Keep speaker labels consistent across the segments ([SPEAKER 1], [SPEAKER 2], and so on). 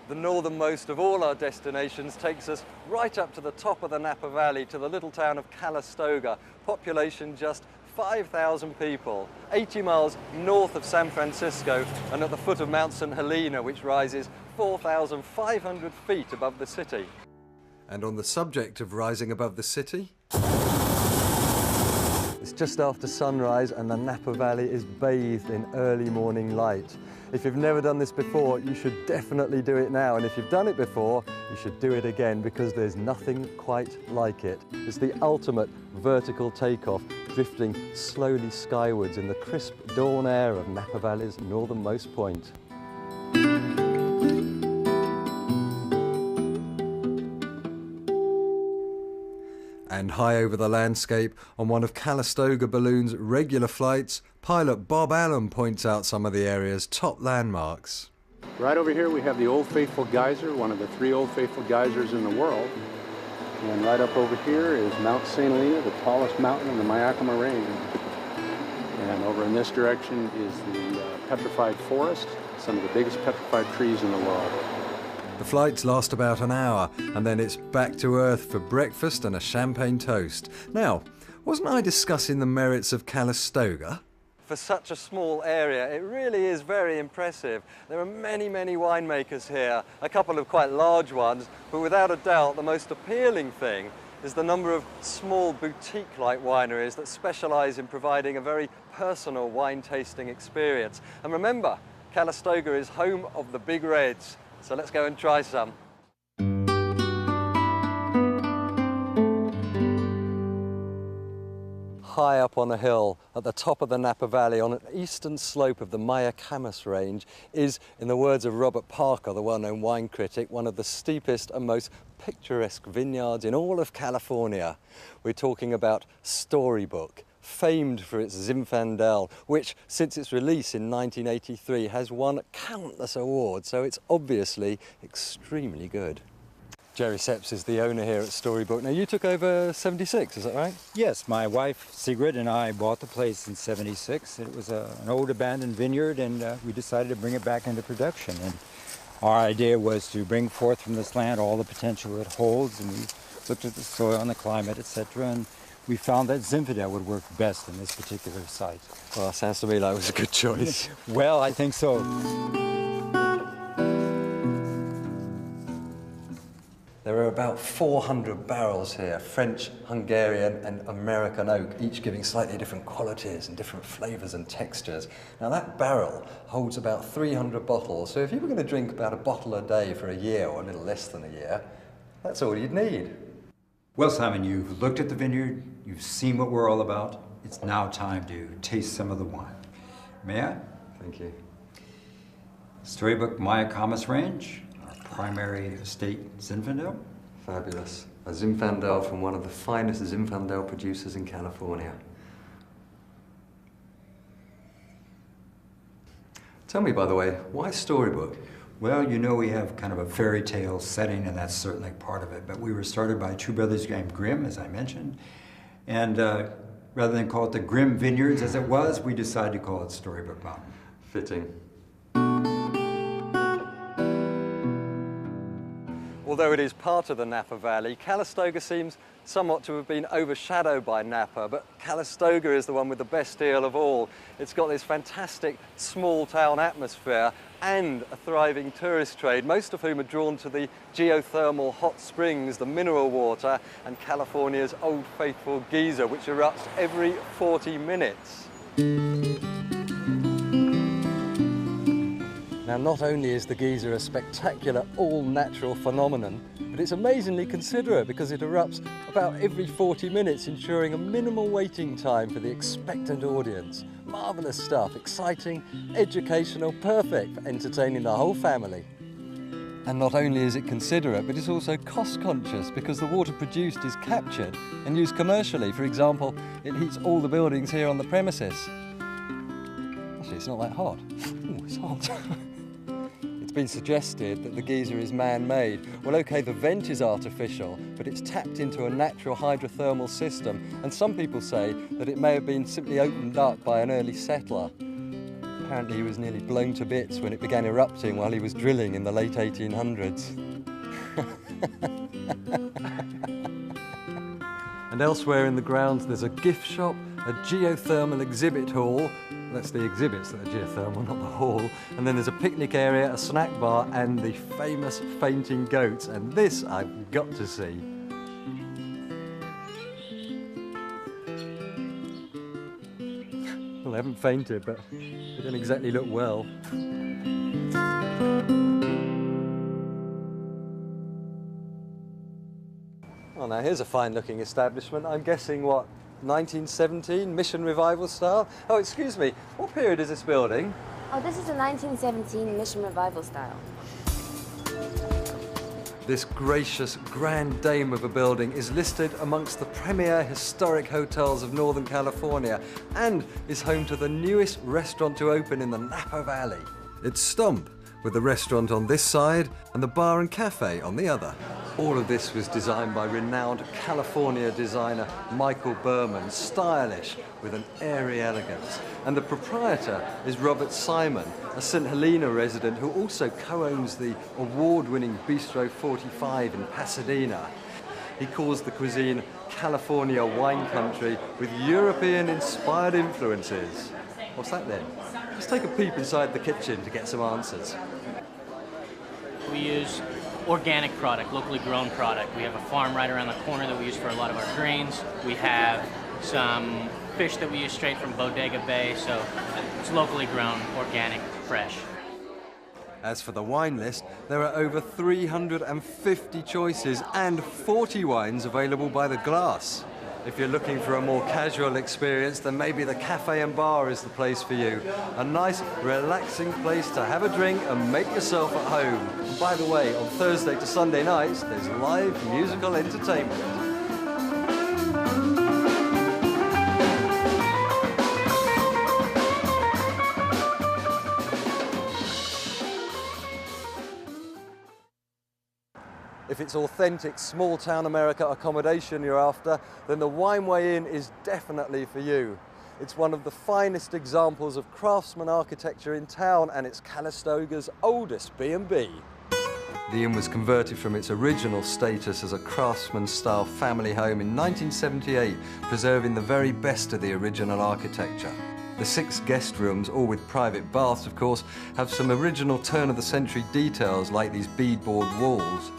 [SPEAKER 1] The northernmost of all our destinations takes us right up to the top of the Napa Valley to the little town of Calistoga, population just 5,000 people, 80 miles north of San Francisco and at the foot of Mount St. Helena, which rises 4,500 feet above the city.
[SPEAKER 2] And on the subject of rising above the city,
[SPEAKER 1] it's just after sunrise and the Napa Valley is bathed in early morning light. If you've never done this before, you should definitely do it now. And if you've done it before, you should do it again because there's nothing quite like it. It's the ultimate vertical takeoff, drifting slowly skywards in the crisp dawn air of Napa Valley's northernmost point.
[SPEAKER 2] And high over the landscape, on one of Calistoga Balloon's regular flights, pilot Bob Allen points out some of the area's top landmarks.
[SPEAKER 3] Right over here we have the Old Faithful Geyser, one of the 3 Old Faithful geysers in the world. And right up over here is Mount St. Helena, the tallest mountain in the Yakima Range. And over in this direction is the petrified forest, some of the biggest petrified trees in the world.
[SPEAKER 2] The flights last about an hour, and then it's back to Earth for breakfast and a champagne toast. Now, wasn't I discussing the merits of Calistoga?
[SPEAKER 1] For such a small area, it really is very impressive. There are many, many winemakers here, a couple of quite large ones, but without a doubt the most appealing thing is the number of small boutique-like wineries that specialise in providing a very personal wine tasting experience. And remember, Calistoga is home of the Big Reds. So let's go and try some. High up on a hill at the top of the Napa Valley on an eastern slope of the Yakima Range is, in the words of Robert Parker, the well-known wine critic, one of the steepest and most picturesque vineyards in all of California. We're talking about Storybook, famed for its Zinfandel, which since its release in 1983 has won countless awards, so it's obviously extremely good. Jerry Seps is the owner here at Storybook. Now you took over 76, is that right?
[SPEAKER 4] Yes, my wife Sigrid and I bought the place in 76. It was an old abandoned vineyard and we decided to bring it back into production. And our idea was to bring forth from this land all the potential it holds, and we looked at the soil and the climate, etc. And we found that Zinfandel would work best in this particular site.
[SPEAKER 1] Well, that sounds to me like it was a good choice.
[SPEAKER 4] Well, I think so.
[SPEAKER 1] There are about 400 barrels here, French, Hungarian and American oak, each giving slightly different qualities and different flavours and textures. Now that barrel holds about 300 bottles, so if you were going to drink about a bottle a day for a year, or a little less than a year, that's all you'd need.
[SPEAKER 4] Well, Simon, you've looked at the vineyard, you've seen what we're all about. It's now time to taste some of the wine. May I?
[SPEAKER 1] Thank you.
[SPEAKER 4] Storybook Yakima Range, our primary estate Zinfandel.
[SPEAKER 1] Fabulous. A Zinfandel from one of the finest Zinfandel producers in California. Tell me, by the way, why Storybook?
[SPEAKER 4] Well, you know we have kind of a fairy tale setting, and that's certainly part of it. But we were started by two brothers named Grimm, as I mentioned. And rather than call it the Grimm Vineyards as it was, we decided to call it Storybook Mountain.
[SPEAKER 1] Fitting. Although it is part of the Napa Valley, Calistoga seems somewhat to have been overshadowed by Napa, but Calistoga is the one with the best deal of all. It's got this fantastic small town atmosphere and a thriving tourist trade, most of whom are drawn to the geothermal hot springs, the mineral water, and California's Old Faithful geyser, which erupts every 40 minutes. Now, not only is the geyser a spectacular all-natural phenomenon, but it's amazingly considerate because it erupts about every 40 minutes, ensuring a minimal waiting time for the expectant audience. Marvellous stuff, exciting, educational, perfect for entertaining the whole family. And not only is it considerate, but it's also cost-conscious because the water produced is captured and used commercially. For example, it heats all the buildings here on the premises. Actually, it's not that hot. Ooh, it's hot. It's been suggested that the geyser is man-made. Well, okay, the vent is artificial, but it's tapped into a natural hydrothermal system, and some people say that it may have been simply opened up by an early settler. Apparently he was nearly blown to bits when it began erupting while he was drilling in the late 1800s. And elsewhere in the grounds there's a gift shop, a geothermal exhibit hall. That's the exhibits that are geothermal, not the hall. And then there's a picnic area, a snack bar, and the famous fainting goats. And this I've got to see. Well, they haven't fainted, but they don't exactly look well. Well, now here's a fine-looking establishment. I'm guessing, what, 1917, Mission Revival style? Oh, excuse me, what period is this building?
[SPEAKER 5] Oh, this is a 1917 Mission Revival style.
[SPEAKER 1] This gracious grand dame of a building is listed amongst the premier historic hotels of Northern California and is home to the newest restaurant to open in the Napa Valley. It's Stomp, with the restaurant on this side and the bar and cafe on the other. All of this was designed by renowned California designer Michael Berman, stylish with an airy elegance. And the proprietor is Robert Simon, a St. Helena resident who also co-owns the award-winning Bistro 45 in Pasadena. He calls the cuisine California wine country with European-inspired influences. What's that then? Let's take a peep inside the kitchen to get some answers.
[SPEAKER 6] We use organic product, locally grown product. We have a farm right around the corner that we use for a lot of our grains. We have some fish that we use straight from Bodega Bay, so it's locally grown, organic, fresh.
[SPEAKER 1] As for the wine list, there are over 350 choices and 40 wines available by the glass. If you're looking for a more casual experience, then maybe the cafe and bar is the place for you. A nice, relaxing place to have a drink and make yourself at home. And by the way, on Thursday to Sunday nights, there's live musical entertainment. If it's authentic small-town America accommodation you're after, then the Wineway Inn is definitely for you. It's one of the finest examples of craftsman architecture in town, and it's Calistoga's oldest B&B. The inn was converted from its original status as a craftsman-style family home in 1978, preserving the very best of the original architecture. The 6 guest rooms, all with private baths of course, have some original turn-of-the-century details like these beadboard walls.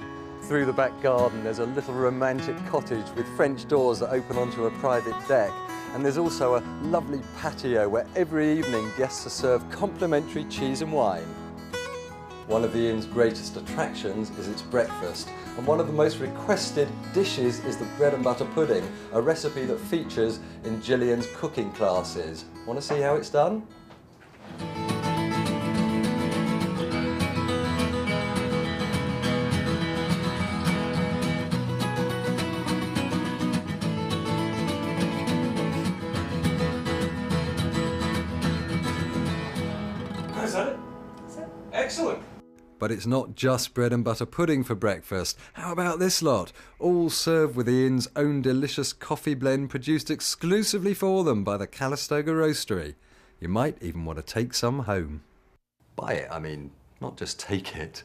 [SPEAKER 1] Through the back garden there's a little romantic cottage with French doors that open onto a private deck. And there's also a lovely patio where every evening guests are served complimentary cheese and wine. One of the inn's greatest attractions is its breakfast. And one of the most requested dishes is the bread and butter pudding, a recipe that features in Gillian's cooking classes. Want to see how it's done?
[SPEAKER 7] Is that it?
[SPEAKER 5] That's it.
[SPEAKER 7] Excellent.
[SPEAKER 2] But it's not just bread and butter pudding for breakfast. How about this lot? All served with the inn's own delicious coffee blend produced exclusively for them by the Calistoga Roastery. You might even want to take some home.
[SPEAKER 1] Buy it, I mean, not just take it.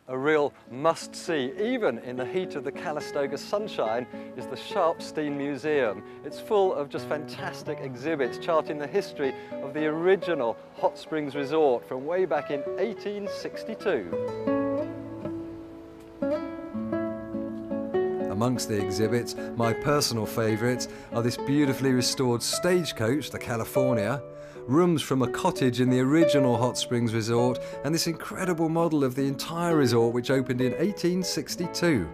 [SPEAKER 1] A real must-see, even in the heat of the Calistoga sunshine, is the Sharpstein Museum. It's full of just fantastic exhibits charting the history of the original hot springs resort from way back in 1862.
[SPEAKER 2] Amongst the exhibits, my personal favourites are this beautifully restored stagecoach, the California, rooms from a cottage in the original hot springs resort, and this incredible model of the entire resort which opened in 1862.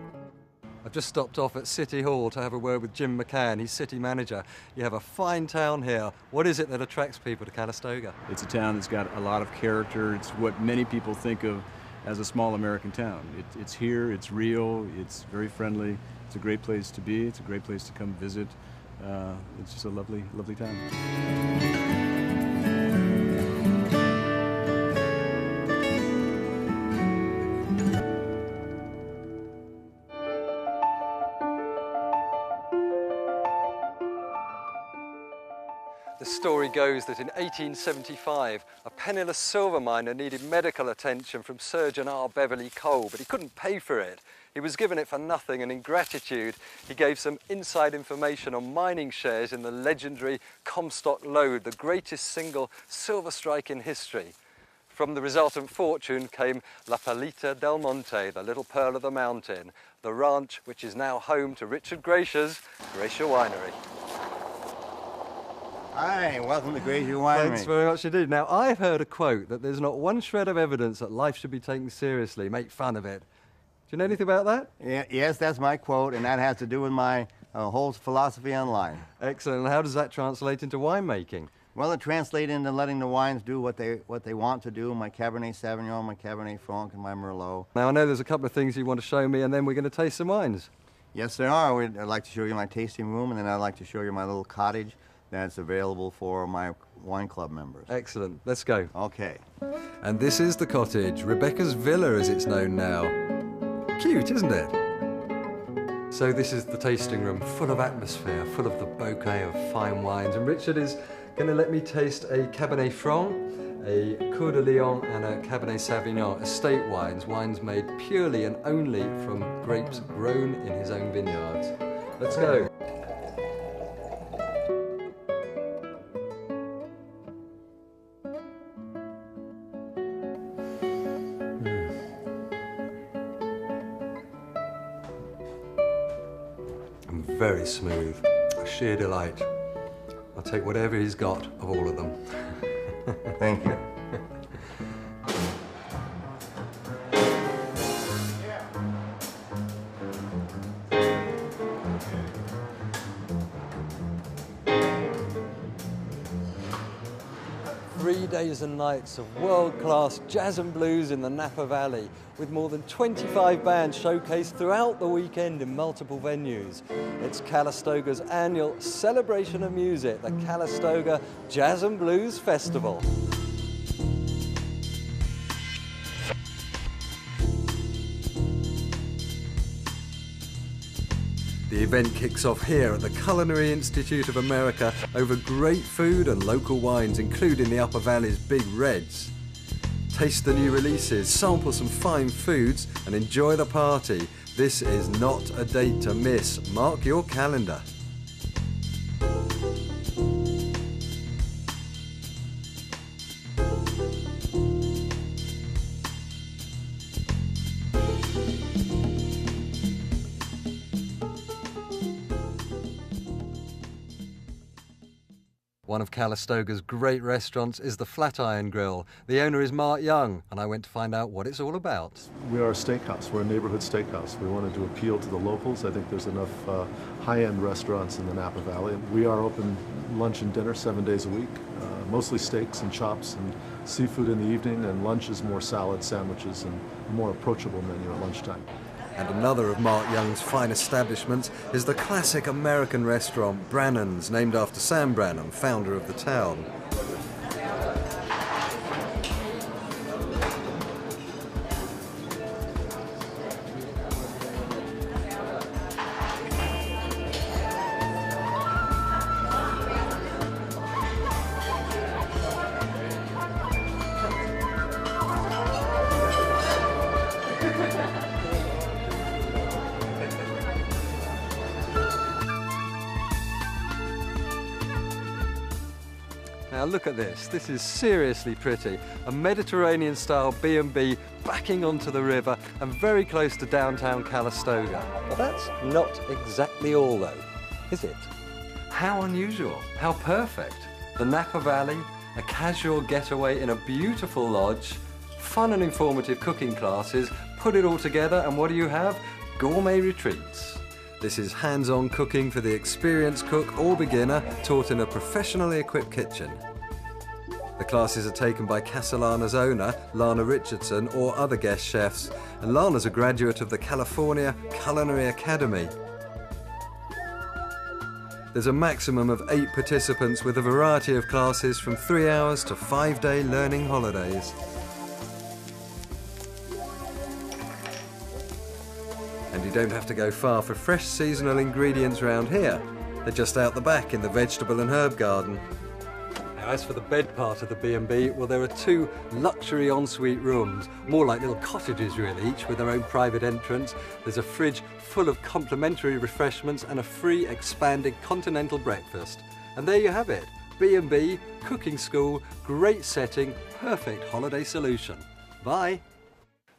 [SPEAKER 2] I've just stopped off at City Hall to have a word with Jim McCann, he's city manager. You have a fine town here. What is it that attracts people to Calistoga?
[SPEAKER 8] It's a town that's got a lot of character. It's what many people think of as a small American town. It's here, it's real, it's very friendly. It's a great place to be. It's a great place to come visit. It's just a lovely, lovely town.
[SPEAKER 1] The story goes that in 1875, a penniless silver miner needed medical attention from Surgeon R. Beverly Cole, but he couldn't pay for it. He was given it for nothing, and in gratitude, he gave some inside information on mining shares in the legendary Comstock Lode, the greatest single silver strike in history. From the resultant fortune came La Palita del Monte, the little pearl of the mountain, the ranch which is now home to Richard Gracier's Gracier Winery.
[SPEAKER 7] Hi, welcome to Gracier Winery.
[SPEAKER 1] Thanks very much indeed. Now, I've heard a quote that there's not one shred of evidence that life should be taken seriously. Make fun of it. Do you know anything about that?
[SPEAKER 7] Yeah, yes, that's my quote, and that has to do with my whole philosophy on life.
[SPEAKER 1] Excellent. And how does that translate into winemaking?
[SPEAKER 7] Well, it translates into letting the wines do what they want to do. My Cabernet Sauvignon, my Cabernet Franc, and my Merlot.
[SPEAKER 1] Now, I know there's a couple of things you want to show me, and then we're going to taste some wines.
[SPEAKER 7] Yes, there are. I'd like to show you my tasting room, and then I'd like to show you my little cottage that's available for my wine club members.
[SPEAKER 1] Excellent. Let's go.
[SPEAKER 7] Okay.
[SPEAKER 2] And this is the cottage, Rebecca's Villa as it's known now. Cute, isn't it?
[SPEAKER 1] So this is the tasting room, full of atmosphere, full of the bouquet of fine wines. And Richard is going to let me taste a Cabernet Franc, a Coeur de Lion, and a Cabernet Sauvignon, estate wines, wines made purely and only from grapes grown in his own vineyards. Let's go. Very smooth, a sheer delight. I'll take whatever he's got of all of them.
[SPEAKER 7] Thank you.
[SPEAKER 1] 3 days and nights of world-class jazz and blues in the Napa Valley, with more than 25 bands showcased throughout the weekend in multiple venues. It's Calistoga's annual celebration of music, the Calistoga Jazz and Blues Festival.
[SPEAKER 2] The event kicks off here at the Culinary Institute of America over great food and local wines, including the Upper Valley's Big Reds. Taste the new releases, sample some fine foods, and enjoy the party. This is not a date to miss. Mark your calendar.
[SPEAKER 1] One of Calistoga's great restaurants is the Flatiron Grill. The owner is Mark Young, and I went to find out what it's all about.
[SPEAKER 9] We are a steakhouse. We're a neighborhood steakhouse. We wanted to appeal to the locals. I think there's enough high-end restaurants in the Napa Valley. We are open lunch and dinner 7 days a week, mostly steaks and chops and seafood in the evening, and lunch is more salad, sandwiches, and a more approachable menu at lunchtime.
[SPEAKER 2] And another of Mark Young's fine establishments is the classic American restaurant Brannan's, named after Sam Brannan, founder of the town.
[SPEAKER 1] Now look at this. This is seriously pretty. A Mediterranean-style B&B backing onto the river and very close to downtown Calistoga. But that's not exactly all though, is it? How unusual, how perfect. The Napa Valley, a casual getaway in a beautiful lodge, fun and informative cooking classes, put it all together and what do you have? Gourmet retreats. This is hands-on cooking for the experienced cook or beginner, taught in a professionally equipped kitchen. The classes are taken by Castellana's owner, Lana Richardson, or other guest chefs, and Lana's a graduate of the California Culinary Academy. There's a maximum of 8 participants with a variety of classes from 3 hours to 5-day learning holidays. And you don't have to go far for fresh seasonal ingredients around here. They're just out the back in the vegetable and herb garden.
[SPEAKER 2] As for the bed part of the B&B, well, there are 2 luxury ensuite rooms, more like little cottages really, each with their own private entrance. There's a fridge full of complimentary refreshments and a free expanded continental breakfast. And there you have it, B&B, cooking school, great setting, perfect holiday solution. Bye.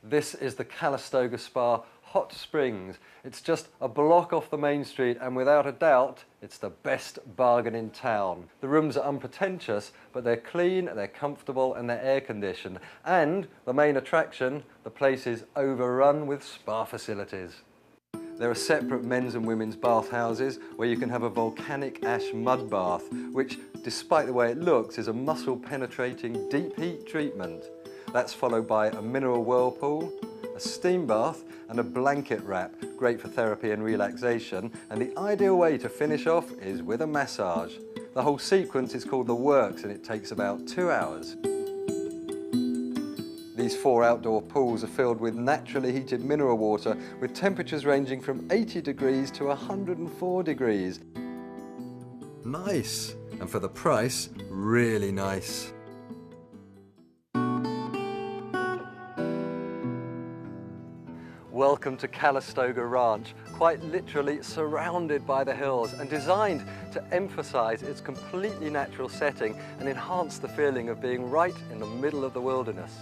[SPEAKER 2] This is the Calistoga Spa Hot Springs. It's just a block off the main street, and without a doubt, it's the best bargain in town. The rooms are unpretentious, but they're clean, they're comfortable, and they're air conditioned. And the main attraction, the place is overrun with spa facilities. There are separate men's and women's bathhouses where you can have a volcanic ash mud bath, which, despite the way it looks, is a muscle-penetrating deep heat treatment. That's followed by a mineral whirlpool, a steam bath and a blanket wrap, great for therapy and relaxation, and the ideal way to finish off is with a massage. The whole sequence is called the works and it takes about 2 hours. These 4 outdoor pools are filled with naturally heated mineral water with temperatures ranging from 80 degrees to 104 degrees. Nice, and for the price, really nice. Welcome to Calistoga Ranch, quite literally surrounded by the hills and designed to emphasize its completely natural setting and enhance the feeling of being right in the middle of the wilderness.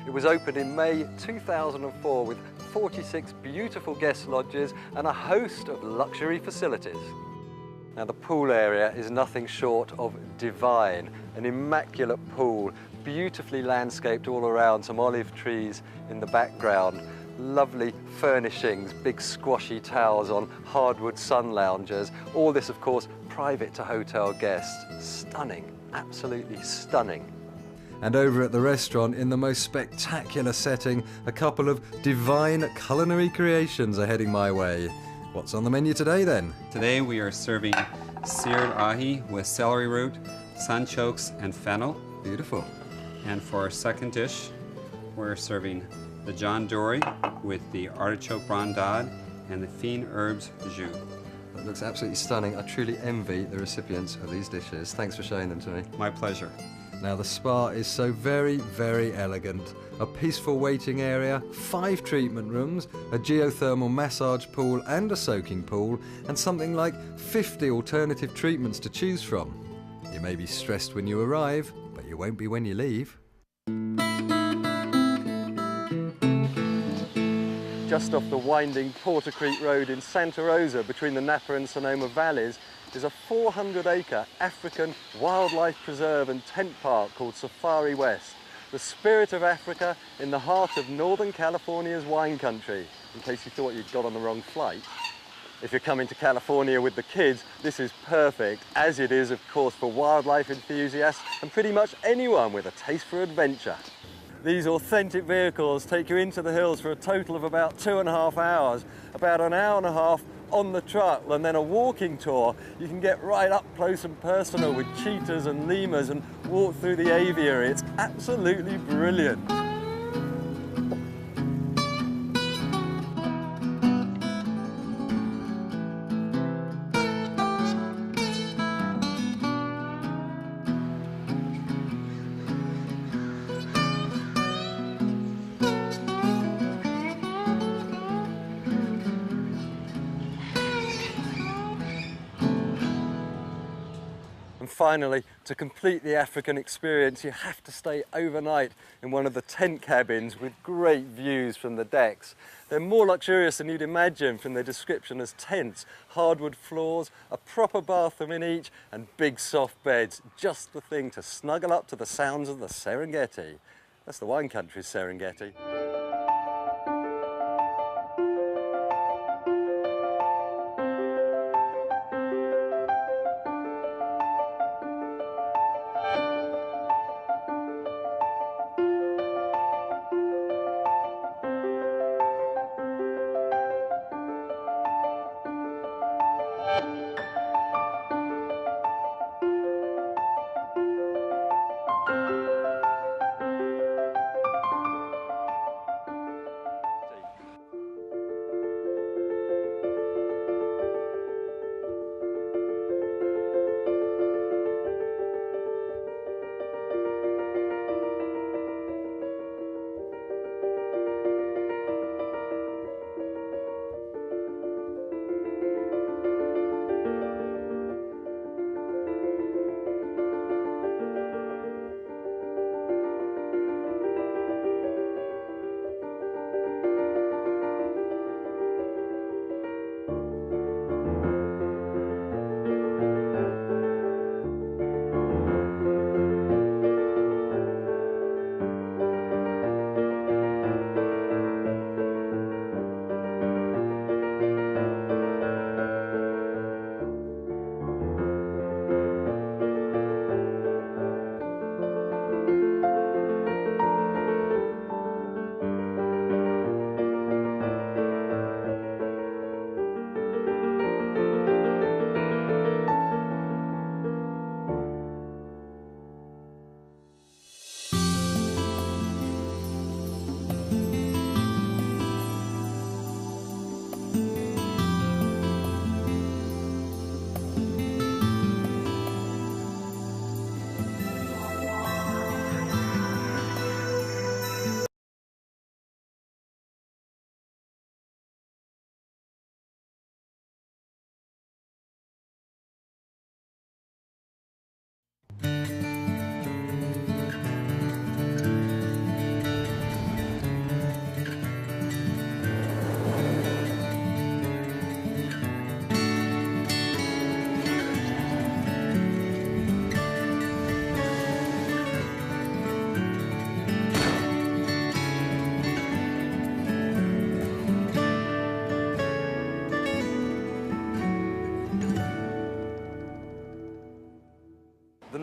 [SPEAKER 2] It was opened in May 2004 with 46 beautiful guest lodges and a host of luxury facilities. Now the pool area is nothing short of divine, an immaculate pool, beautifully landscaped all around, some olive trees in the background. Lovely furnishings, big squashy towels on hardwood sun loungers. All this, of course, private to hotel guests. Stunning, absolutely stunning. And over at the restaurant, in the most spectacular setting, a couple of divine culinary creations are heading my way. What's on the menu today then?
[SPEAKER 10] Today we are serving seared ahi with celery root, sunchokes, and fennel.
[SPEAKER 2] Beautiful.
[SPEAKER 10] And for our second dish, we're serving the John Dory with the artichoke rondade and the fine herbs jus.
[SPEAKER 2] That looks absolutely stunning. I truly envy the recipients of these dishes. Thanks for showing them to me.
[SPEAKER 10] My pleasure.
[SPEAKER 2] Now the spa is so very, very elegant. A peaceful waiting area, 5 treatment rooms, a geothermal massage pool and a soaking pool, and something like 50 alternative treatments to choose from. You may be stressed when you arrive, but you won't be when you leave. Just off the winding Porter Creek Road in Santa Rosa between the Napa and Sonoma valleys is a 400-acre African wildlife preserve and tent park called Safari West, the spirit of Africa in the heart of Northern California's wine country, in case you thought you'd got on the wrong flight. If you're coming to California with the kids, this is perfect, as it is, of course, for wildlife enthusiasts and pretty much anyone with a taste for adventure. These authentic vehicles take you into the hills for a total of about 2.5 hours, about an hour and a half on the truck, and then a walking tour. You can get right up close and personal with cheetahs and lemurs and walk through the aviary. It's absolutely brilliant. And finally, to complete the African experience, you have to stay overnight in one of the tent cabins with great views from the decks. They're more luxurious than you'd imagine from their description as tents, hardwood floors, a proper bathroom in each, and big soft beds. Just the thing to snuggle up to the sounds of the Serengeti. That's the wine country's Serengeti.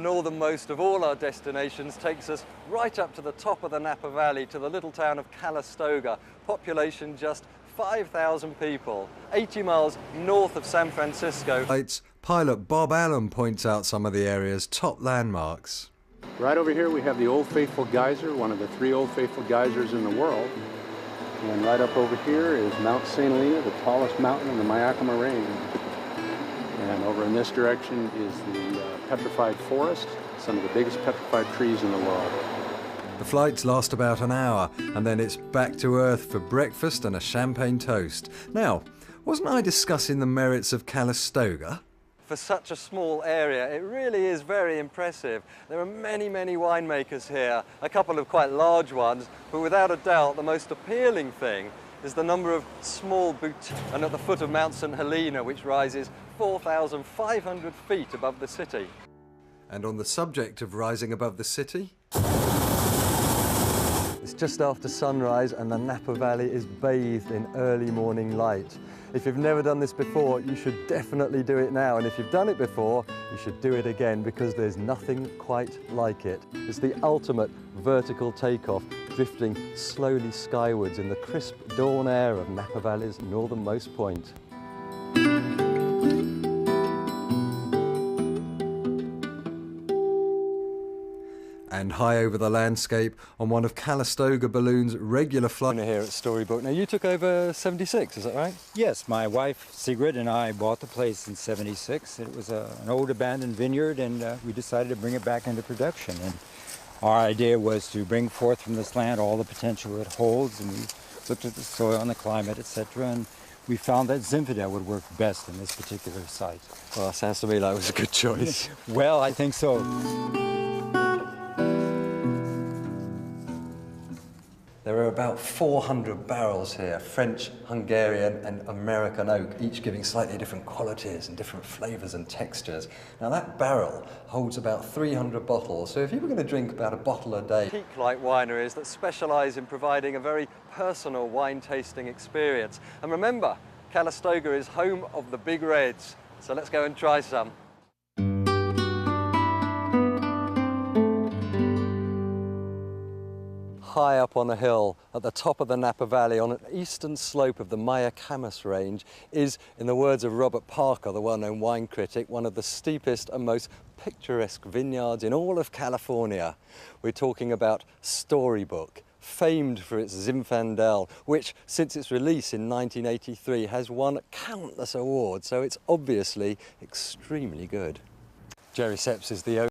[SPEAKER 1] northernmost of all our destinations takes us right up to the top of the Napa Valley to the little town of Calistoga, population just 5,000 people, 80 miles north of San Francisco.
[SPEAKER 2] Pilot Bob Allen points out some of the area's top landmarks.
[SPEAKER 3] Right over here we have the Old Faithful Geyser, one of the 3 Old Faithful geysers in the world. And right up over here is Mount St. Helena, the tallest mountain in the Yakima Range. And over in this direction is the petrified forest, some of the biggest petrified trees in the world.
[SPEAKER 2] The flights last about an hour, and then it's back to Earth for breakfast and a champagne toast. Now, wasn't I discussing the merits of Calistoga?
[SPEAKER 1] For such a small area, it really is very impressive. There are many, many winemakers here, a couple of quite large ones, but without a doubt the most appealing thing is the number of small boutiques. And at the foot of Mount St. Helena, which rises 4,500 feet above the city.
[SPEAKER 2] And on the subject of rising above the city?
[SPEAKER 1] It's just after sunrise and the Napa Valley is bathed in early morning light. If you've never done this before, you should definitely do it now. And if you've done it before, you should do it again because there's nothing quite like it. It's the ultimate vertical takeoff, drifting slowly skywards in the crisp dawn air of Napa Valley's northernmost point.
[SPEAKER 2] And high over the landscape on one of Calistoga Balloon's regular flights.
[SPEAKER 1] Here at Storybook. Now you took over 76, is that right?
[SPEAKER 4] Yes, my wife Sigrid and I bought the place in '76. It was an old abandoned vineyard, and we decided to bring it back into production. And our idea was to bring forth from this land all the potential it holds, and we looked at the soil and the climate, etc. And we found that Zinfandel would work best in this particular site.
[SPEAKER 1] Well, that sounds to me like it was a good choice.
[SPEAKER 4] Well, I think so.
[SPEAKER 1] There are about 400 barrels here, French, Hungarian and American oak, each giving slightly different qualities and different flavours and textures. Now that barrel holds about 300 bottles, so if you were going to drink about a bottle a day. Peak-like wineries that specialise in providing a very personal wine tasting experience. And remember, Calistoga is home of the Big Reds, so let's go and try some. High up on a hill at the top of the Napa Valley on an eastern slope of the Mayacamas range is, in the words of Robert Parker, the well-known wine critic, one of the steepest and most picturesque vineyards in all of California. We're talking about Storybook, famed for its Zinfandel, which since its release in 1983 has won countless awards, so it's obviously extremely good. Jerry Seps is the owner.